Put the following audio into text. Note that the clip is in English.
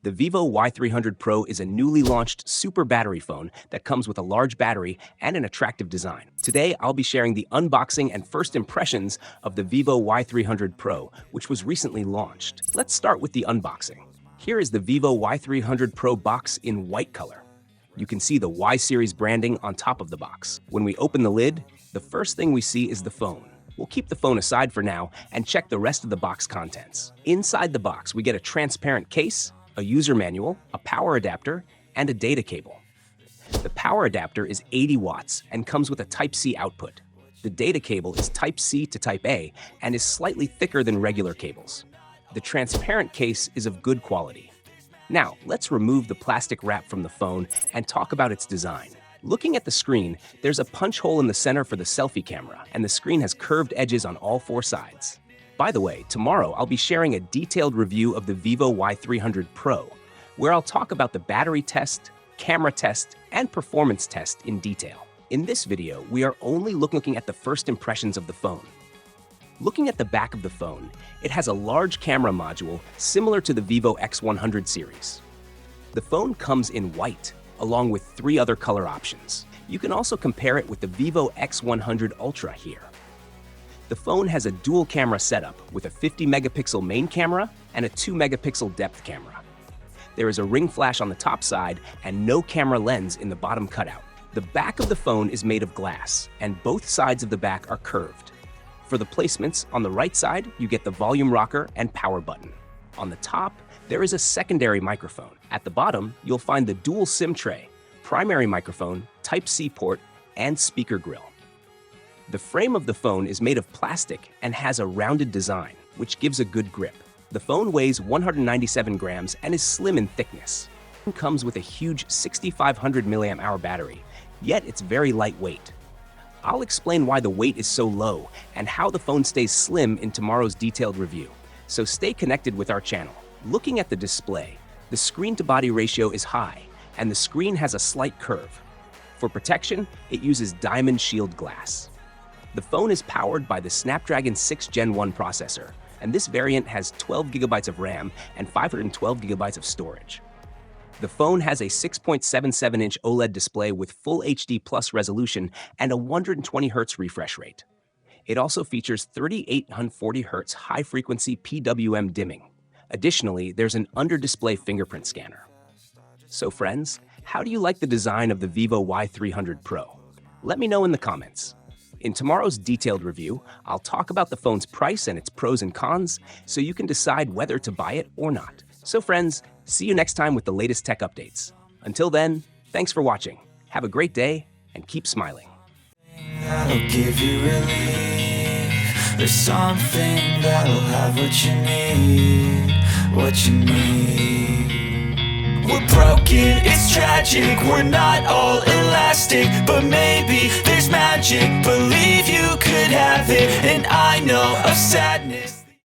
The Vivo Y300 Pro is a newly launched super battery phone that comes with a large battery and an attractive design. Today, I'll be sharing the unboxing and first impressions of the Vivo Y300 Pro, which was recently launched. Let's start with the unboxing. Here is the Vivo Y300 Pro box in white color. You can see the Y series branding on top of the box. When we open the lid, the first thing we see is the phone. We'll keep the phone aside for now and check the rest of the box contents. Inside the box, we get a transparent case, a user manual, a power adapter, and a data cable. The power adapter is 80 watts and comes with a Type-C output. The data cable is Type-C to Type-A and is slightly thicker than regular cables. The transparent case is of good quality. Now, let's remove the plastic wrap from the phone and talk about its design. Looking at the screen, there's a punch hole in the center for the selfie camera, and the screen has curved edges on all four sides. By the way, tomorrow I'll be sharing a detailed review of the Vivo Y300 Pro, where I'll talk about the battery test, camera test, and performance test in detail. In this video, we are only looking at the first impressions of the phone. Looking at the back of the phone, it has a large camera module similar to the Vivo X100 series. The phone comes in white, along with 3 other color options. You can also compare it with the Vivo X100 Ultra here. The phone has a dual camera setup with a 50 megapixel main camera and a 2 megapixel depth camera. There is a ring flash on the top side and no camera lens in the bottom cutout. The back of the phone is made of glass and both sides of the back are curved. For the placements, on the right side, you get the volume rocker and power button. On the top, there is a secondary microphone. At the bottom, you'll find the dual SIM tray, primary microphone, Type-C port, and speaker grill. The frame of the phone is made of plastic and has a rounded design, which gives a good grip. The phone weighs 197 grams and is slim in thickness. It comes with a huge 6500 mAh battery, yet it's very lightweight. I'll explain why the weight is so low and how the phone stays slim in tomorrow's detailed review, so stay connected with our channel. Looking at the display, the screen-to-body ratio is high, and the screen has a slight curve. For protection, it uses diamond shield glass. The phone is powered by the Snapdragon 6 Gen 1 processor, and this variant has 12 GB of RAM and 512 GB of storage. The phone has a 6.77-inch OLED display with Full HD Plus resolution and a 120 Hz refresh rate. It also features 3840 Hz high-frequency PWM dimming. Additionally, there's an under-display fingerprint scanner. So friends, how do you like the design of the Vivo Y300 Pro? Let me know in the comments. In tomorrow's detailed review, I'll talk about the phone's price and its pros and cons, so you can decide whether to buy it or not. So friends, see you next time with the latest tech updates. Until then, thanks for watching. Have a great day and keep smiling. That'll give you relief. There's something that'll have what you need. We're broken, it's tragic, we're not all elastic, but maybe there's magic. Believe you could have it, and I know of sadness.